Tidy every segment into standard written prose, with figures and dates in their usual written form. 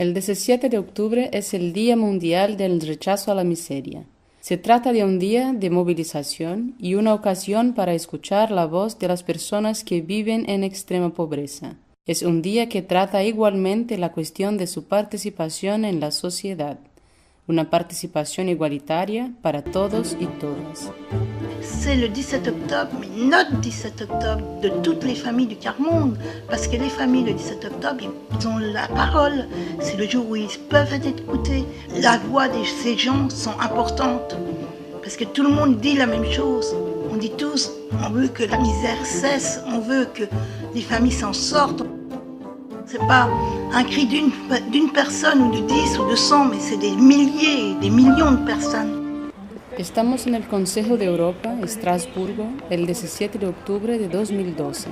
El 17 de octubre es el Día Mundial del Rechazo a la Miseria. Se trata de un día de movilización y una ocasión para escuchar la voz de las personas que viven en extrema pobreza. Es un día que trata igualmente la cuestión de su participación en la sociedad, una participación igualitaria para todos y todas. C'est le 17 octobre, mais notre 17 octobre de toutes les familles du quart-monde, parce que les familles le 17 octobre, ils ont la parole, c'est le jour où ils peuvent être écoutés. La voix de ces gens sont importantes, parce que tout le monde dit la même chose. On dit tous, on veut que la misère cesse, on veut que les familles s'en sortent. C'est pas un cri d'une personne ou de 10 ou de 100, mais c'est des milliers, des millions de personnes. Estamos en el Consejo de Europa, Estrasburgo, el 17 de octubre de 2012.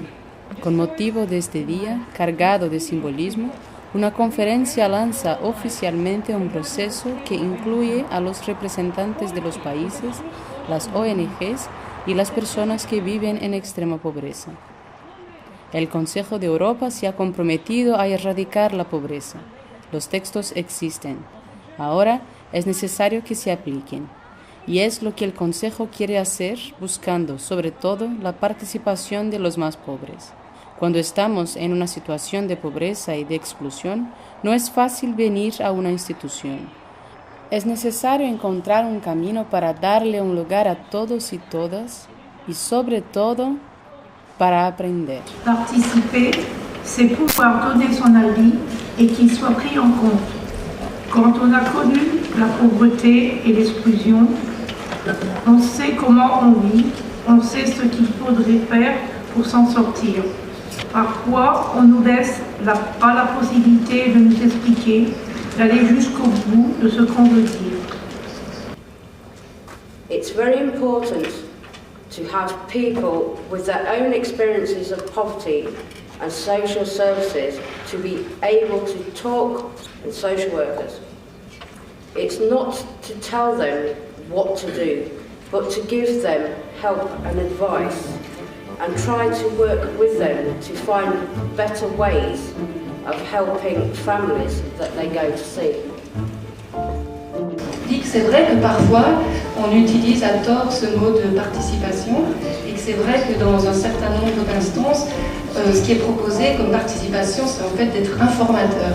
Con motivo de este día, cargado de simbolismo, una conferencia lanza oficialmente un proceso que incluye a los representantes de los países, las ONGs y las personas que viven en extrema pobreza. El Consejo de Europa se ha comprometido a erradicar la pobreza. Los textos existen. Ahora es necesario que se apliquen. Y es lo que el Consejo quiere hacer, buscando sobre todo la participación de los más pobres. Cuando estamos en una situación de pobreza y de exclusión, no es fácil venir a una institución. Es necesario encontrar un camino para darle un lugar a todos y todas, y sobre todo, para aprender. Participer, c'est pouvoir donner son avis et qu'il soit pris en compte. Quand on a connu la pauvreté et l'exclusion, on sait comment on vit, on sait ce qu'il faudrait faire pour s'en sortir. Parfois, on nous laisse pas la possibilité de nous expliquer, d'aller jusqu'au bout de ce qu'on veut dire. It's very important to have people with their own experiences of poverty and social services to be able to talk with social workers. It's not to tell them what to do, but to give them help and advice and try to work with them to find better ways of helping families that they go to see. C'est vrai que parfois on utilise à tort ce mot de participation et que c'est vrai que dans un certain nombre d'instances, ce qui est proposé comme participation, c'est en fait d'être informateur.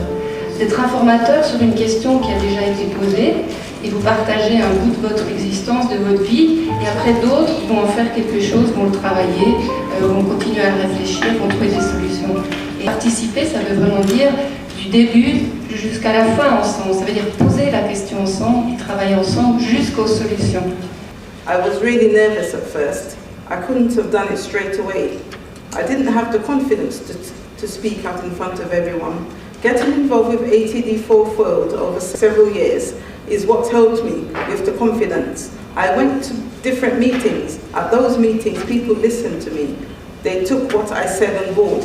D'être informateur sur une question qui a déjà été posée et vous partagez un bout de votre existence, de votre vie, et après d'autres vont en faire quelque chose, vont le travailler, vont continuer à réfléchir, vont trouver des solutions. Et participer, ça veut vraiment dire du début jusqu'à la fin ensemble, ça veut dire poser la question ensemble et travailler ensemble jusqu'aux solutions. I was really nervous at first. I couldn't have done it straight away. I didn't have the confidence to speak out in front of everyone. Getting involved with ATD fourfold over several years is what helped me with the confidence. I went to different meetings. At those meetings, people listened to me. They took what I said on board.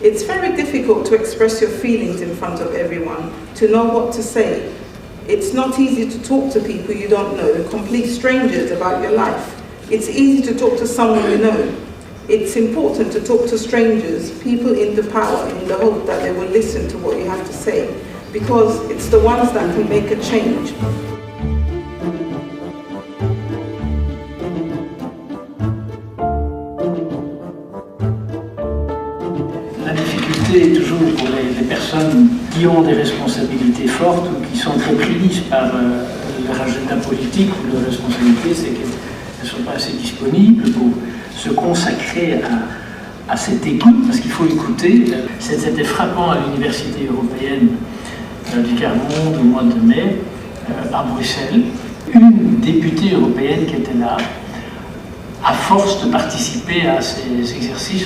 It's very difficult to express your feelings in front of everyone, to know what to say. It's not easy to talk to people you don't know, complete strangers, about your life. It's easy to talk to someone you know. It's important to talk to strangers, people in the power, in the hope that they will listen to what you have to say, because it's the ones that can make a change. La difficulté est toujours pour les personnes qui ont des responsabilités fortes ou qui sont très prises par leur agenda politique ou leur responsabilité, c'est qu'elles ne sont pas assez disponibles pour se consacrer à cette écoute, parce qu'il faut écouter. C'était frappant à l'Université européenne du quart-monde au mois de mai, à Bruxelles. Une députée européenne qui était là, à force de participer à ces exercices,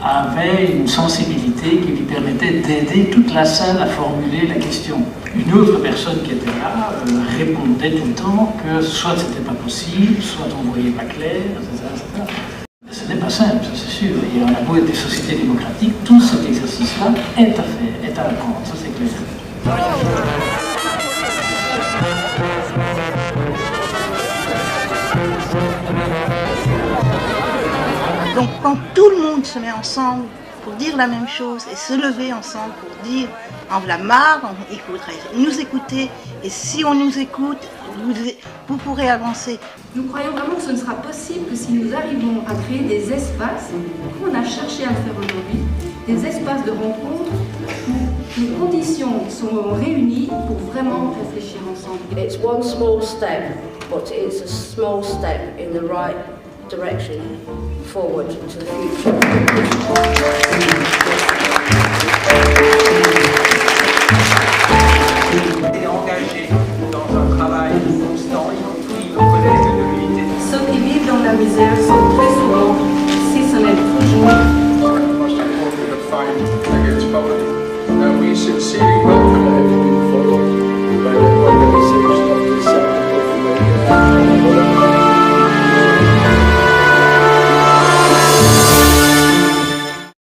avait une sensibilité qui lui permettait d'aider toute la salle à formuler la question. Une autre personne qui était là répondait tout le temps que soit c'était pas possible, soit on ne voyait pas clair, etc. Ce n'est pas simple, ça c'est sûr. Et on a beau être des sociétés démocratiques, tout cet exercice-là est à faire, est à apprendre, ça c'est clair. Donc quand tout le monde se met ensemble pour dire la même chose et se lever ensemble pour dire en voilà marre, il faudrait nous écouter et si on nous écoute, vous pourrez avancer. Nous croyons vraiment que ce ne sera possible que si nous arrivons à créer des espaces, comme on a cherché à le faire aujourd'hui, des espaces de rencontre où les conditions sont réunies pour vraiment réfléchir ensemble. It's one small step, but it's a small step in the right direction forward to the future.